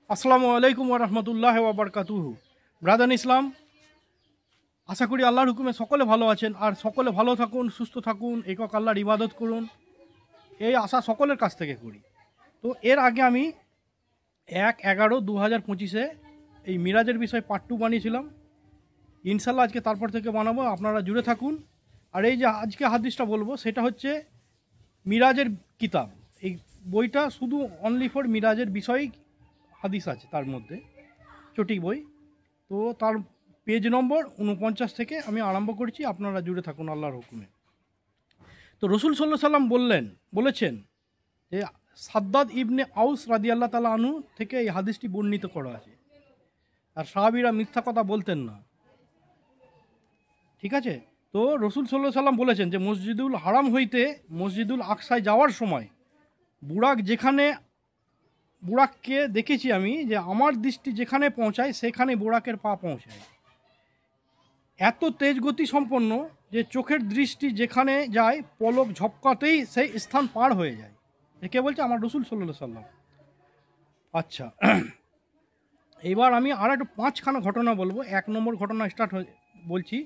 আসসালামু আলাইকুম ওয়া রাহমাতুল্লাহি ওয়া বারাকাতুহু। ব্রাদার ইসলাম, আশা করি আল্লাহর হুকুমে সকলে ভালো আছেন আর সকলে ভালো থাকুন, সুস্থ থাকুন, একক আল্লাহর ইবাদত করুন, এই আশা সকলের কাছ থেকে করি। তো এর আগে আমি 1/11/2025 এই মিরাজের বিষয়ে পার্ট 2 বানিয়েছিলাম। ইনশাল্লাহ আজকে তারপর থেকে বানাবো, আপনারা জুড়ে থাকুন। আর এই যে আজকে হাদিসটা বলবো সেটা হচ্ছে মিরাজের কিতাব। এই বইটা শুধু অনলি ফর মিরাজের বিষয়েই হাদিস আছে, তার মধ্যে চটিক বই। তো তার পেজ নম্বর 49 থেকে আমি আরম্ভ করছি, আপনারা জুড়ে থাকুন আল্লাহর হুকুমে। তো রসুল সাল্লাল্লাহু আলাইহি সাল্লাম বলেছেন যে সাদ্দাদ ইবনে আউস রাদিয়াল্লাহু তাআলা আনহু থেকে এই হাদিসটি বর্ণিত করা আছে। আর সাহাবীরা মিথ্যা কথা বলতেন না, ঠিক আছে? তো রসুল সাল্লাল্লাহু আলাইহি সাল্লাম বলেছেন যে মসজিদুল হারাম হইতে মসজিদুল আকসায় যাওয়ার সময় বুরাককে দেখেছি আমি, যে আমার দৃষ্টি যেখানে পৌঁছায় সেখানে বুরাকের পা পৌঁছায়। এত তেজ গতি সম্পন্ন যে চোখের দৃষ্টি যেখানে যায় পলক ঝপকাতেই সেই স্থান পার হয়ে যায়। কে বলছে? আমার রসুল সাল্লাল্লাহু আলাইহি সাল্লাম। আচ্ছা, এবার আমি আর একটা 5খানা ঘটনা বলবো। 1 নম্বর ঘটনা বলছি।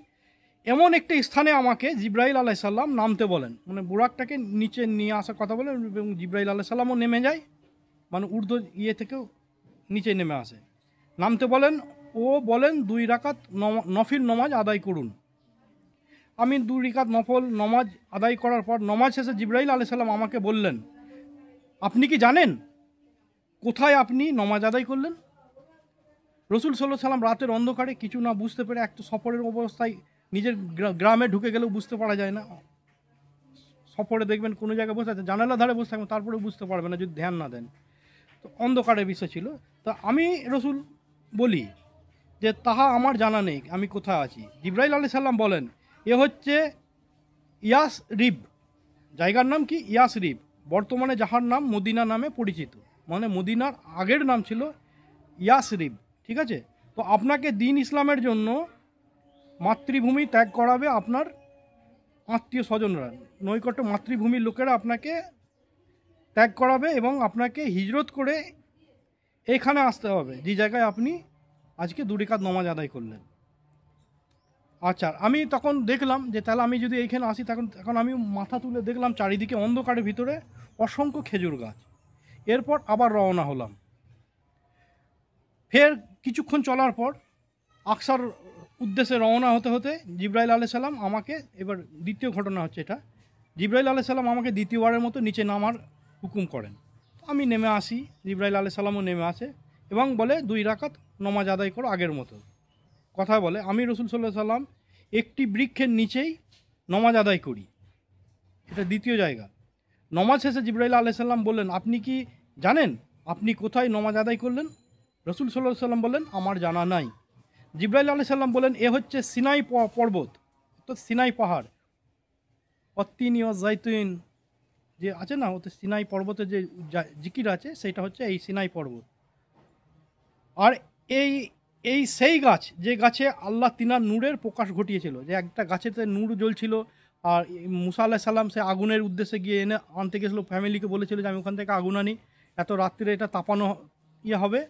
এমন একটি স্থানে আমাকে জিব্রাইল আলাইহিস সালাম নামতে বলেন, মানে বুরাকটাকে নিচে নিয়ে আসার কথা বলেন, এবং জিব্রাইল আলাইহিস সালামও নেমে যায়, মানে ঊর্ধ্ব থেকেও নিচে নেমে আসে। নামতে বলেন ও বলেন 2 রাকাত নফিল নমাজ আদায় করুন। আমি 2 রাকাত নফল নমাজ আদায় করার পর নমাজ শেষে জিব্রাইল আলাইহিস সালাম আমাকে বললেন, আপনি কি জানেন কোথায় আপনি নমাজ আদায় করলেন? রসুল সাল্লাল্লাহু আলাইহি সাল্লাম রাতের অন্ধকারে কিছু না বুঝতে পেরে, একটা সফরের অবস্থায় নিজের গ্রামে ঢুকে গেলেও বুঝতে পারা যায় না। সফরে দেখবেন কোনো জায়গায় বসে আছে, জানালা ধারে বসে থাকবেন, তারপরেও বুঝতে পারবে না যদি ধ্যান না দেন। তো অন্ধকারের বিষয় ছিল। তো আমি রসুল বলি যে তাহা আমার জানা নেই আমি কোথায় আছি। জিব্রাইল আলাইহিস সালাম বলেন, এ হচ্ছে ইয়াসরিব। জায়গার নাম কি? ইয়াসরিব। বর্তমানে যাহার নাম মদিনা নামে পরিচিত, মানে মদিনার আগের নাম ছিল ইয়াসরিব, ঠিক আছে? তো আপনাকে দ্বীন ইসলামের জন্য মাতৃভূমি ত্যাগ করাবে আপনার আত্মীয় স্বজনরা, নৈকট্য মাতৃভূমির লোকেরা আপনাকে ত্যাগ করাবে এবং আপনাকে হিজরত করে এখানে আসতে হবে, যে জায়গায় আপনি আজকে 2 রাকাত নামাজ আদায় করলেন। আচ্ছা, আমি তখন দেখলাম যে তাহলে আমি যদি এইখানে আসি, তখন আমি মাথা তুলে দেখলাম চারিদিকে অন্ধকারের ভিতরে অসংখ্য খেজুর গাছ। এরপর আবার রওনা হলাম। ফের কিছুক্ষণ চলার পর আকসার উদ্দেশ্যে রওনা হতে হতে জিব্রাইল আলাইহিস সালাম আমাকে, এবার দ্বিতীয় ঘটনা হচ্ছে এটা, জিব্রাইল আলাইহিস সালাম আমাকে দ্বিতীয়বারের মতো নিচে নামার হুকুম করেন। আমি নেমে আসি, জিব্রাইল আলাইহিস সালামও নেমে আসে এবং বলে 2 রাকাত নামাজ আদায় করো আগের মতো। কথা বলে আমি রসুল সাল্লাল্লাহু আলাইহি সাল্লাম একটি বৃক্ষের নিচেই নামাজ আদায় করি। এটা দ্বিতীয় জায়গা। নামাজ শেষে জিব্রাইল আলাইহিস সালাম বললেন, আপনি কি জানেন আপনি কোথায় নামাজ আদায় করলেন? রসুল সাল্লাল্লাহু আলাইহি সাল্লাম বললেন, আমার জানা নাই। জিব্রাইল আলাইহিস সালাম বলেন, এ হচ্ছে সিনাই পর্বত, তো সিনাই পাহাড়। অত্তিন ও জাইতুন যে আছে না, ওতে সিনাই পর্বতে যে জিকির আছে সেটা হচ্ছে এই সিনাই পর্বত। আর এই সেই গাছ যে গাছে আল্লাহ তিনার নূরের প্রকাশ ঘটিয়েছিল, যে একটা গাছেতে নূর জ্বলছিল। আর মুসা আলাইহিস সালাম সে আগুনের উদ্দেশ্যে গিয়ে এনে আনতে গেছিলো, ফ্যামিলিকে বলেছিল যে আমি ওখান থেকে আগুন আনি, এত রাত্রে এটা তাপানো হবে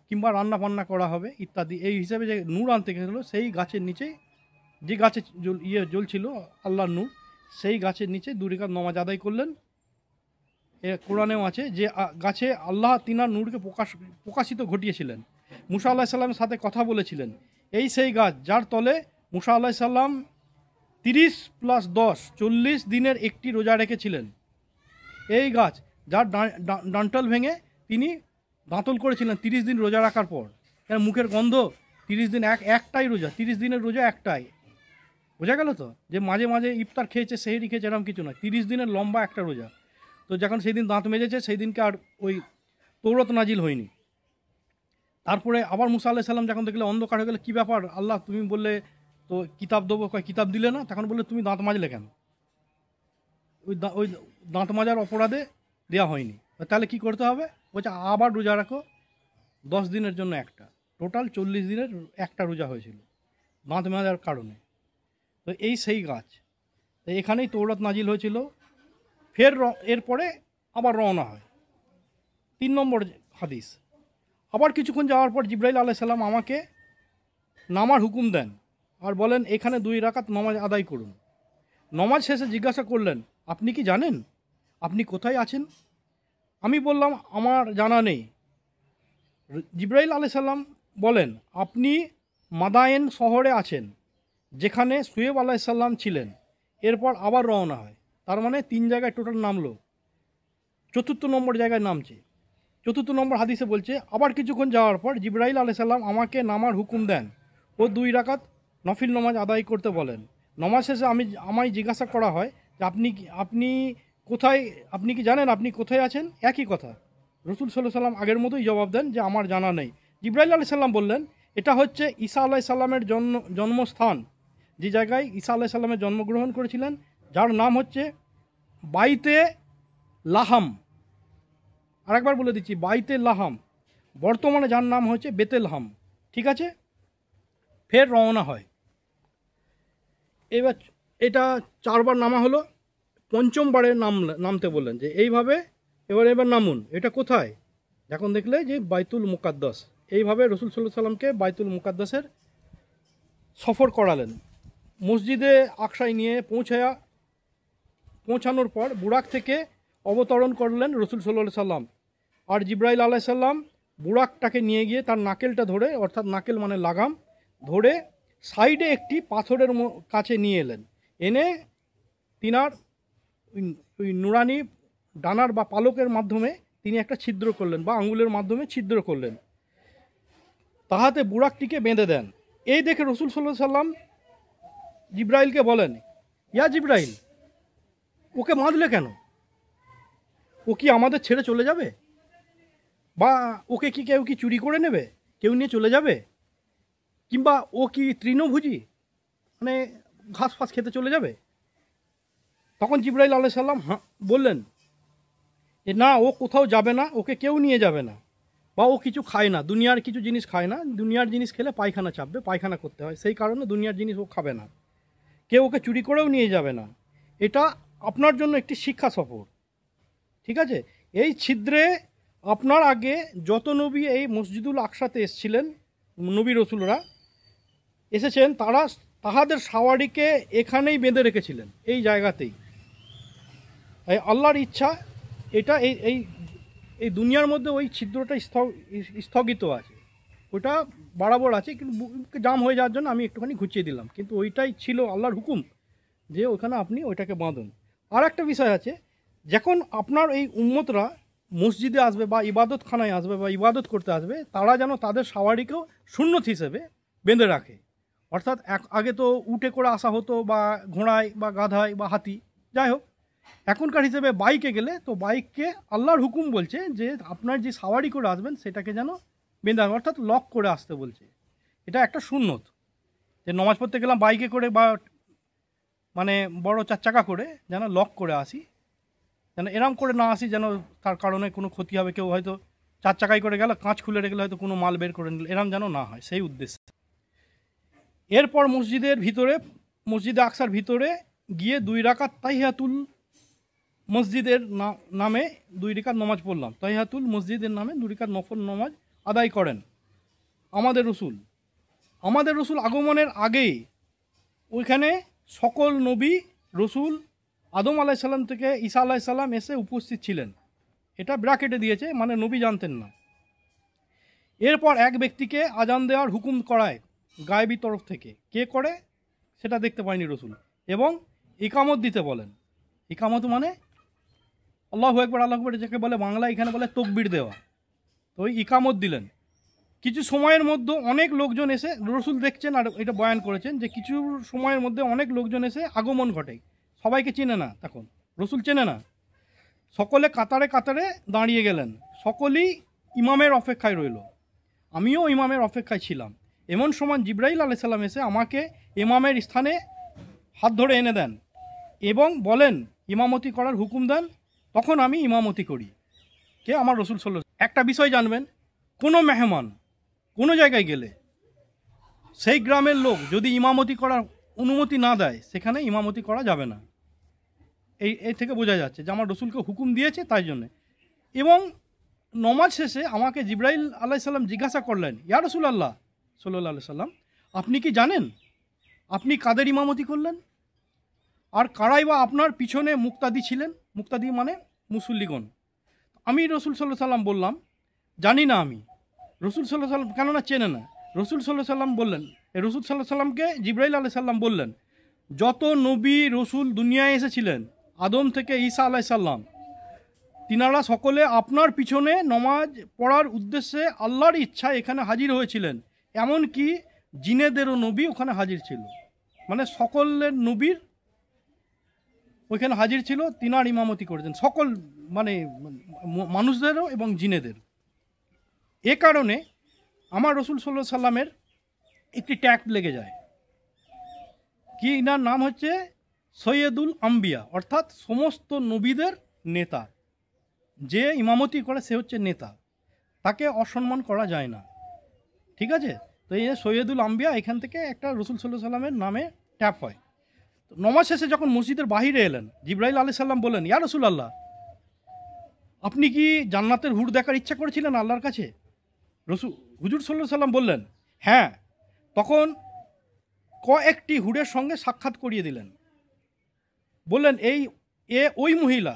কিংবা রান্না বান্না করা হবে ইত্যাদি। এই হিসাবে যে নূর আনতে গেছিলো, সেই গাছের নিচে যে গাছে জ্বলছিল আল্লাহর নূর, সেই গাছের নিচে 2 রাকাত নামাজ আদায় করলেন। এ কোরআনেও আছে যে গাছে আল্লাহ তিনার নূরকে প্রকাশিত ঘটিয়েছিলেন, মুসা আলাইহিস সালামের সাথে কথা বলেছিলেন। এই সেই গাছ যার তলে মুসা আলাইহিস সালাম 30 + 10 40 দিনের একটি রোজা রেখেছিলেন। এই গাছ যার ডান্টল ভেঙে তিনি দাঁতল করেছিলেন 30 দিন রোজা রাখার পর। কেন? মুখের গন্ধ। 30 দিন একটাই রোজা, 30 দিনের রোজা একটাই। বোঝা গেল তো? যে মাঝে মাঝে ইফতার খেয়েছে, সেহরি খেয়েছে, এরকম কিছু নয়। 30 দিনের লম্বা একটা রোজা। তো যখন সেই দিন দাঁত মেজেছে, সেই দিনকে আর ওই তৌরাত নাজিল হয়নি। তারপরে আবার মুসা আলাইহিস সালাম যখন দেখলে অন্ধকার হয়ে গেলে, কী ব্যাপার আল্লাহ, তুমি বললে তো কিতাব দেবো, কিতাব দিলে না? তখন বললে তুমি দাঁত মাজলে কেন? ওই দাঁত মাজার অপরাধে দেওয়া হয়নি। তাহলে কি করতে হবে? বলছে আবার রোজা রাখো 10 দিনের জন্য একটা, টোটাল 40 দিনের একটা রোজা হয়েছিল দাঁত মাজার কারণে। তো এই সেই গাছ, তো এখানেই তৌরাত নাজিল হয়েছিল। ফের এরপরে আবার রওনা হয়। 3 নম্বর হাদিস, আবার কিছুক্ষণ যাওয়ার পর জিবরাইল আলাইহিস সালাম আমাকে নামার হুকুম দেন আর বলেন এখানে 2 রাকাত নামাজ আদায় করুন। নামাজ শেষে জিজ্ঞাসা করলেন, আপনি কি জানেন আপনি কোথায় আছেন? আমি বললাম, আমার জানা নেই। জিবরাইল আলাইহিস সালাম বলেন, আপনি মাদায়েন শহরে আছেন, যেখানে শুয়েব আলাইহিস সালাম ছিলেন। এরপর আবার রওনা হয়। তার মানে 3 জায়গায় টোটাল নামলো, 4র্থ নম্বর জায়গায় নামছে। 4র্থ নম্বর হাদিসে বলছে, আবার কিছুক্ষণ যাওয়ার পর জিবরাইল আলাইহিস সালাম আমাকে নামার হুকুম দেন ও 2 রাকাত নফিল নামাজ আদায় করতে বলেন। নামাজ শেষে আমায় জিজ্ঞাসা করা হয় যে আপনি কোথায়, আপনি কি জানেন আপনি কোথায় আছেন? একই কথা। রসুল সাল্লাল্লাহু আলাইহি সাল্লাম আগের মতোই জবাব দেন যে আমার জানা নেই। জিবরাইল আলাইহিস সালাম বললেন, এটা হচ্ছে ঈসা আলাইহিস সালামের জন্মস্থান, যে জায়গায় ঈসা আলাইহিস সালামের জন্মগ্রহণ করেছিলেন, যার নাম হচ্ছে বাইতে লাহাম। আরেকবার বলে দিচ্ছি, বাইতে লাহাম। বর্তমানে যার নাম হচ্ছে বেতেলহাম। ঠিক আছে, ফের রওনা হয়। এবার এটা 4 বার নামা হলো। 5ম বারে নামতে বললেন যে এইভাবে এবার নামুন। এটা কোথায়? এখন দেখলে যে বাইতুল মুকাদ্দাস। এইভাবে রসুল সাল্লাল্লাহু আলাইহি সাল্লামকে বাইতুল মুকাদ্দাসের সফর করালেন। মসজিদে আকসায় নিয়ে পৌঁছানোর পর বুরাক থেকে অবতরণ করলেন রসুল সাল্লাল্লাহু আলাইহি সাল্লাম। আর জিবরাইল আলাইহিস সালাম বুরাকটাকে নিয়ে গিয়ে তার নাকেলটা ধরে, অর্থাৎ নাকেল মানে লাগাম ধরে, সাইডে একটি পাথরের কাছে নিয়ে এলেন। এনে তিনার ওই নুরানি ডানার বা পালকের মাধ্যমে তিনি একটা ছিদ্র করলেন, বা আঙ্গুলের মাধ্যমে ছিদ্র করলেন, তাহাতে বুরাকটিকে বেঁধে দেন। এই দেখে রসুল সাল্লাল্লাহু আলাইহি সাল্লাম জিবরাইলকে বলেন, ইয়া জিবরাইল, ওকে বাঁধলে কেন? ও কি আমাদের ছেড়ে চলে যাবে? বা ওকে কি কেউ কি চুরি করে নেবে, কেউ নিয়ে চলে যাবে? কিংবা ও কি তৃণভোজী, মানে ঘাস ফাস খেতে চলে যাবে? তখন জিবরাইল আলাইহিস সালাম বললেন যে না, ও কোথাও যাবে না, ওকে কেউ নিয়ে যাবে না, বা ও কিছু খায় না, দুনিয়ার কিছু জিনিস খায় না। দুনিয়ার জিনিস খেলে পায়খানা চাপবে, পায়খানা করতে হয়, সেই কারণে দুনিয়ার জিনিস ও খাবে না। কেউ ওকে চুরি করেও নিয়ে যাবে না। এটা আপনার জন্য একটি শিক্ষা সফর। ঠিক আছে, এই ছিদ্রে আপনার আগে যত নবী এই মসজিদুল আকসাতে এসেছিলেন, নবী রসুলরা এসেছেন, তারা তাহাদের সাওয়ারিকে এখানেই বেঁধে রেখেছিলেন, এই জায়গাতেই। এই আল্লাহর ইচ্ছা, এটা এই এই দুনিয়ার মধ্যে ওই ছিদ্রটা স্থগিত আছে, ওটা বরাবর আছে, কিন্তু জাম হয়ে যাওয়ার জন্য আমি একটুখানি ঘুচিয়ে দিলাম, কিন্তু ওইটাই ছিল আল্লাহর হুকুম যে ওখানে আপনি ওইটাকে বাঁধুন। আর একটা বিষয় আছে, যখন আপনার এই উম্মতরা মসজিদে আসবে বা ইবাদতখানায় আসবে বা ইবাদত করতে আসবে, তারা যেন তাদের সাওয়ারিকেও সুন্নত হিসেবে বেঁধে রাখে। অর্থাৎ আগে তো উটে করে আসা হতো, বা ঘোড়ায় বা গাধায় বা হাতি, যাই হোক, এখনকার হিসেবে বাইকে গেলে তো বাইককে আল্লাহর হুকুম বলছে যে আপনার যে সাওয়ারি করে আসবেন সেটাকে যেন বেঁধে, অর্থাৎ লক করে আসতে বলছে। এটা একটা সুন্নত, যে নমাজ পড়তে গেলাম বাইকে করে বা মানে বড় 4 চাকা করে, যেন লক করে আসি, যেন এরম করে না আসি যেন তার কারণে কোনো ক্ষতি হবে। কেউ হয়তো 4 চাকায় করে গেল, কাঁচ খুলে রেখে হয়তো কোনো মাল বের করে নিল, এরম যেন না হয়, সেই উদ্দেশ্যে। এরপর মসজিদে আকসার ভিতরে গিয়ে 2 রাকাত তাহিয়াতুল মসজিদের নামে 2 রাকাত নামাজ পড়লাম। তাহিয়াতুল মসজিদের নামে 2 রাকাত নফল নামাজ আদায় করেন আমাদের রসুল আগমনের আগেই ওইখানে সকল নবী রসুল আদম আলাইহিস সালাম থেকে ঈসা আলাইহিস সালাম এসে উপস্থিত ছিলেন। এটা ব্র্যাকেটে দিয়েছে, মানে নবী জানতেন না। এরপর এক ব্যক্তিকে আজান দেওয়ার হুকুম করায় গায়েবী তরফ থেকে। কে করে সেটা দেখতে পায়নি রসুল। এবং ইকামত দিতে বলেন। ইকামত মানে আল্লাহু আকবার, আল্লাহু আকবার যাকে বলে বাংলা, এখানে বলে তকবির দেওয়া। তো ওই ইকামত দিলেন। কিছু সময়ের মধ্যে অনেক লোকজন এসে, রসুল দেখছেন আর এটা বয়ান করেছেন যে কিছু সময়ের মধ্যে অনেক লোকজন এসে আগমন ঘটে। সবাইকে চেনে না, তখন রসুল চেনে না। সকলে কাতারে কাতারে দাঁড়িয়ে গেলেন, সকলেই ইমামের অপেক্ষায় রইল। আমিও ইমামের অপেক্ষায় ছিলাম। এমন সময় জিবরাইল আলাইহিস সালাম এসে আমাকে ইমামের স্থানে হাত ধরে এনে দেন এবং বলেন ইমামতি করার হুকুম দেন। তখন আমি ইমামতি করি। কে? আমার রসুল সাল্লাল্লাহু আলাইহি ওয়াসাল্লাম। একটা বিষয় জানবেন, কোনো মেহমান কোনো জায়গায় গেলে সেই গ্রামের লোক যদি ইমামতি করার অনুমতি না দেয়, সেখানে ইমামতি করা যাবে না। এই থেকে বোঝা যাচ্ছে যে আমার রসুলকে হুকুম দিয়েছে, তাই জন্যে। এবং নমাজ শেষে আমাকে জিবরাইল আলাইসাল্লাম জিজ্ঞাসা করলেন, ইয়া রাসূলুল্লাহ সাল্লাল্লাহু আলাইহি সাল্লাম, আপনি কি জানেন আপনি কাদের ইমামতি করলেন, আর কারাই বা আপনার পিছনে মুক্তাদি ছিলেন? মুক্তাদি মানে মুসল্লিগণ। আমি রসুল সাল্লাল্লাহু সাল্লাম বললাম, জানি না আমি। রসুল সাল্লাল্লাহু সাল্লাম কেননা চেনে না। রসুল সাল্লাল্লাহু সাল্লাম বললেন, রসুল সাল্লাল্লাহু সাল্লামকে জিবরাইল আলাইহিস সাল্লাম বললেন, যত নবী রসুল দুনিয়ায় এসেছিলেন আদম থেকে ঈসা আলাইহিস সাল্লাম, তিনারা সকলে আপনার পিছনে নমাজ পড়ার উদ্দেশ্যে আল্লাহর ইচ্ছায় এখানে হাজির হয়েছিলেন। এমনকি জিনেদেরও নবী ওখানে হাজির ছিল, মানে সকলের নবীর ওইখানে হাজির ছিল, তিনার ইমামতি করেছেন সকল মানে মানুষদেরও এবং জিনেদের। এ কারণে আমার রসুল সাল্লাল্লাহু আলাইহি সাল্লামের একটি ট্যাগ লেগে যায়, কি ইনার নাম হচ্ছে সৈয়দুল আম্বিয়া, অর্থাৎ সমস্ত নবীদের নেতা। যে ইমামতি করে সে হচ্ছে নেতা, তাকে অসম্মান করা যায় না, ঠিক আছে? তো এই সৈয়দুল আম্বিয়া, এখান থেকে একটা রসুল সাল্লাল্লাহু আলাইহি সাল্লামের নামে ট্যাপ হয়। নমাজ শেষে যখন মসজিদের বাহিরে এলেন, জিবরাইল আলাইহিস সালাম বললেন, ইয়া রাসূলুল্লাহ, আপনি কি জান্নাতের হুর দেখার ইচ্ছা করেছিলেন আল্লাহর কাছে? হুজুর সাল্লাল্লাহু আলাইহি সাল্লাম বললেন, হ্যাঁ। তখন কয়েকটি হুরের সঙ্গে সাক্ষাৎ করিয়ে দিলেন, বললেন ওই মহিলা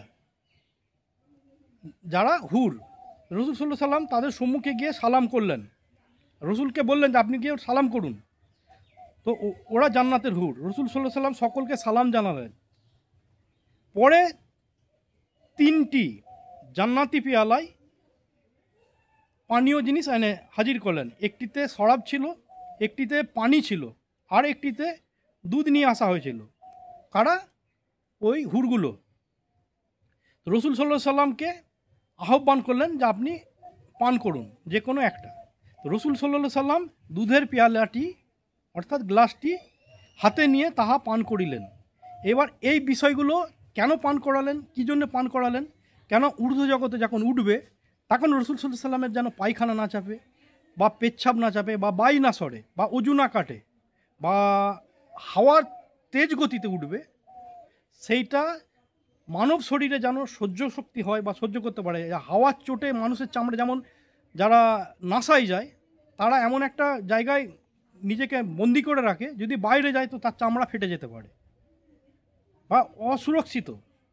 যারা হুর। রসুল সাল্লাল্লাহু আলাইহি সাল্লাম তাদের সম্মুখে গিয়ে সালাম করলেন, রসুলকে বললেন যে আপনি গিয়ে সালাম করুন। তো ওরা জান্নাতের হুর। রসুল সাল্লাল্লাহু আলাইহি সাল্লাম সকলকে সালাম জানালেন। পরে 3টি জান্নাতি পেয়ালায় পানীয় জিনিস এনে হাজির করলেন। একটিতে শরাব ছিল, একটিতে পানি ছিল, আর একটিতে দুধ নিয়ে আসা হয়েছিল। কারা? ওই হুরগুলো। রসুল সাল্লাল্লাহু আলাইহি সাল্লামকে আহ্বান করলেন যে আপনি পান করুন যে কোনো একটা। রসুল সাল্লাল্লাহু আলাইহি সাল্লাম দুধের পেয়ালাটি অর্থাৎ গ্লাসটি হাতে নিয়ে তাহা পান করিলেন। এবার এই বিষয়গুলো কেন পান করালেন, কী জন্য পান করালেন, কেন ঊর্ধ্ব জগতে যখন উঠবে তখন রসুল সাল্লাল্লাহু আলাইহি সাল্লামের যেন পায়খানা না চাপে, বা পেচ্ছাপ না চাপে, বা বাই না সরে, বা অজু না কাটে, বা হাওয়ার তেজ গতিতে উঠবে, সেইটা মানব শরীরে যেন সহ্য শক্তি হয় বা সহ্য করতে পারে। হাওয়ার চোটে মানুষের চামড়া যেমন যারা নাসায় যায়, তারা এমন একটা জায়গায় নিজেকে বন্দি করে রাখে, যদি বাইরে যায় তো তার চামড়া ফেটে যেতে পারে বা অসুরক্ষিত।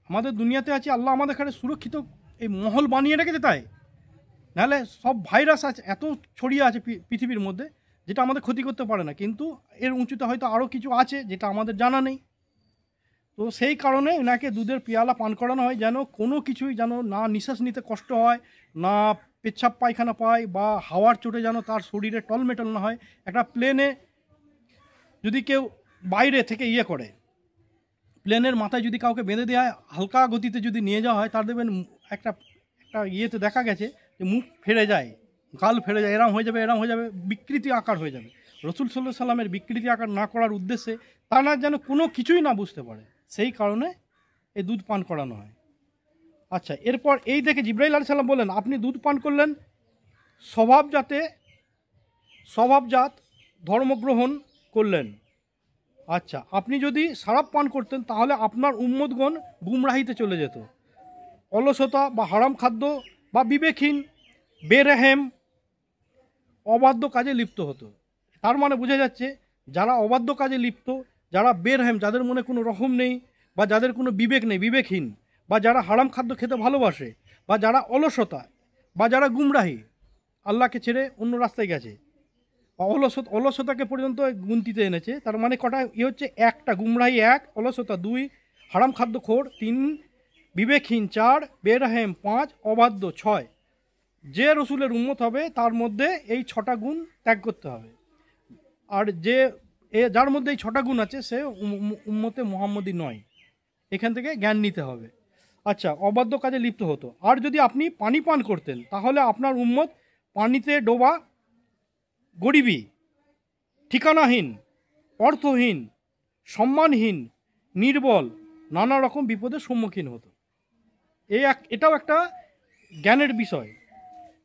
আমাদের দুনিয়াতে আছে, আল্লাহ আমাদের এখানে সুরক্ষিত এই মহল বানিয়ে রেখেছে, তাই নাহলে সব ভাইরাস আছে এত ছড়িয়ে আছে পৃথিবীর মধ্যে, যেটা আমাদের ক্ষতি করতে পারে না, কিন্তু এর উঁচুতে হয়তো আরও কিছু আছে যেটা আমাদের জানা নেই। তো সেই কারণে এনাকে দুধের পেয়ালা পান করানো হয়, যেন কোনো কিছুই যেন না নিঃশ্বাস নিতে কষ্ট হয়, না পেচ্ছাপ পায়খানা পায়, বা হাওয়ার চোটে যেন তার শরীরে টলমেটল না হয়। একটা প্লেনে যদি কেউ বাইরে থেকে করে, প্লেনের মাথায় যদি কাউকে বেঁধে দেওয়া হয়, হালকা গতিতে যদি নিয়ে যাওয়া হয়, তার দেখবেন একটা ইয়েতে দেখা গেছে যে মুখ ফেরে যায়, গাল ফেরে যায়, এরম হয়ে যাবে, বিকৃতি আকার হয়ে যাবে। রসুল সাল্লাল্লাহু আলাইহি সাল্লামের বিকৃতি আকার না করার উদ্দেশ্যে, তা না যেন কোনো কিছুই না বুঝতে পারে, সেই কারণে এই দুধ পান করানো হয়। আচ্ছা, এরপর এই দেখে জিবরাইল আলাইহিস সালাম বললেন, আপনি দুধ পান করলেন স্বভাবজাত ধর্মগ্রহণ করলেন। আচ্ছা, আপনি যদি শরাব পান করতেন তাহলে আপনার উম্মতগণ গুমরাহিতে চলে যেত, অলসতা বা হারাম খাদ্য বা বিবেকহীন, বেরেহেম, অবাধ্য কাজে লিপ্ত হতো। তার মানে বোঝা যাচ্ছে, যারা অবাধ্য কাজে লিপ্ত, যারা বেরহেম, যাদের মনে কোনো রহম নেই, বা যাদের কোনো বিবেক নেই, বিবেকহীন, বা যারা হারাম খাদ্য খেতে ভালোবাসে, বা যারা অলসতা, বা যারা গুমরাহি, আল্লাহকে ছেড়ে অন্য রাস্তায় গেছে, অলসতাকে পর্যন্ত গুনতিতে এনেছে। তার মানে কটা হচ্ছে, 1টা গুমরাহি, 1 অলসতা, 2 হারাম খাদ্যখোর, 3 বিবেকহীন, 4 বেরহেম, 5 অবাধ্য, 6 যে রসুলের উম্মত হবে তার মধ্যে এই 6টা গুণ ত্যাগ করতে হবে। আর যার মধ্যে এই 6টা গুণ আছে সে উম্মতে মুহাম্মদী নয়, এখান থেকে জ্ঞান নিতে হবে। আচ্ছা, অবাধ্য কাজে লিপ্ত হতো। আর যদি আপনি পানি পান করতেন তাহলে আপনার উম্মত পানিতে ডোবা, গরিবী, ঠিকানাহীন, অর্থহীন, সম্মানহীন, নির্বল, নানা রকম বিপদের সম্মুখীন হতো। এটাও একটা জ্ঞানের বিষয়,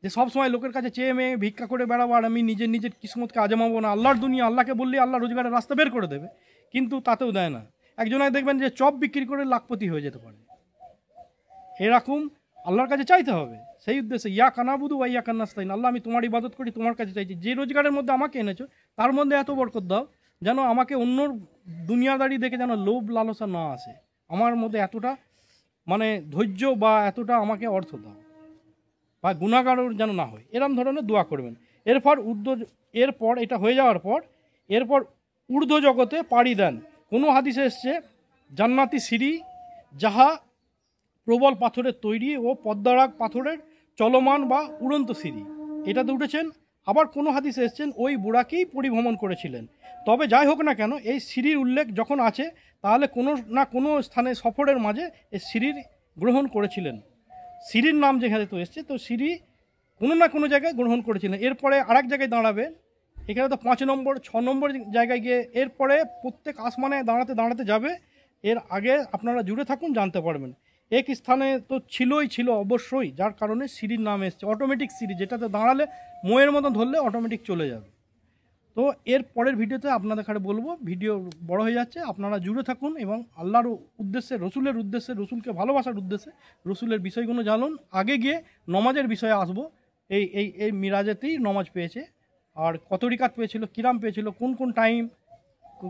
যে সবসময় লোকের কাছে চেয়ে মেয়ে ভিক্ষা করে বেড়াবো, আর আমি নিজের কিসমতকে আজমাবো না। আল্লাহর দুনিয়া, আল্লাহকে বললে আল্লাহ রোজগারের রাস্তা বের করে দেবে, কিন্তু তাতেও দেয় না। একজনে দেখবেন যে চপ বিক্রি করে লাখপতি হয়ে যেতে পারে, এরকম আল্লাহর কাছে চাইতে হবে, সেই উদ্দেশ্যে ইয়া কানাবুদু বা ইয়া কান্নাস্তাইন, আল্লাহ আমি তোমার ইবাদত করি, তোমার কাছে চাইছি। যে রোজগারের মধ্যে আমাকে এনেছো তার মধ্যে এত বরকত দাও যেন আমাকে অন্য দুনিয়াদারি দেখে যেন লোভ লালসা না আসে, আমার মধ্যে এতটা মানে ধৈর্য বা এতটা আমাকে অর্থ দাও, বা গুণাগার যেন না হয়, এরম ধরনের দোয়া করবেন। এরপর এটা হয়ে যাওয়ার পর এরপর ঊর্ধ্ব জগতে পাড়ি দেন। কোনো হাদিসে এসছে জান্নাতি সিঁড়ি যাহা প্রবল পাথরের তৈরি ও পদ্মারাগ পাথরের চলমান বা উড়ন্ত সিঁড়ি, এটাতে উঠেছেন। আবার কোনো হাদিসে এসছেন ওই বুড়াকেই পরিভ্রমণ করেছিলেন। তবে যাই হোক না কেন, এই সিঁড়ির উল্লেখ যখন আছে তাহলে কোনো না কোনো স্থানে সফরের মাঝে এই সিঁড়ির গ্রহণ করেছিলেন। সিঁড়ির নাম যেখানে তো এসছে, তো সিঁড়ি কোনো না কোনো জায়গায় গ্রহণ করেছিলেন। এরপরে আরেক জায়গায় দাঁড়াবে, এখানে তো 5 নম্বর 6 নম্বর জায়গায় গিয়ে এরপরে প্রত্যেক আসমানে দাঁড়াতে দাঁড়াতে যাবে। এর আগে আপনারা জুড়ে থাকুন, জানতে পারবেন। এক স্থানে তো ছিল অবশ্যই, যার কারণে সিঁড়ির নাম এসছে অটোমেটিক সিঁড়ি, যেটাতে দাঁড়ালে মোয়ের মতো ধরলে অটোমেটিক চলে যাবে। তো এর পরের ভিডিওতে আপনাদের কাছে বলবো, ভিডিও বড় হয়ে যাচ্ছে, আপনারা জুড়ে থাকুন এবং আল্লাহর উদ্দেশ্যে, রসুলের উদ্দেশ্যে, রসুলকে ভালোবাসার উদ্দেশ্যে রসুলের বিষয়গুলো জানুন। আগে গিয়ে নমাজের বিষয়ে আসবো। এই মিরাজেতেই নমাজ পেয়েছে, আর কত রিকাত পেয়েছিল, কিরাম পেয়েছিল, কোন কোন টাইম,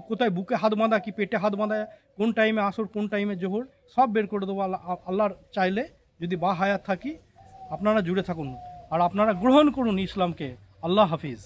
কোথায় বুকে হাত বাঁধা কি পেটে হাত বাঁধা, কোন টাইমে আসর, কোন টাইমে জোহর, সব বের করে দেবো আল্লাহর চাইলে, যদি বা হায়াত থাকি। আপনারা জুড়ে থাকুন আর আপনারা গ্রহণ করুন ইসলামকে। আল্লাহ হাফিজ।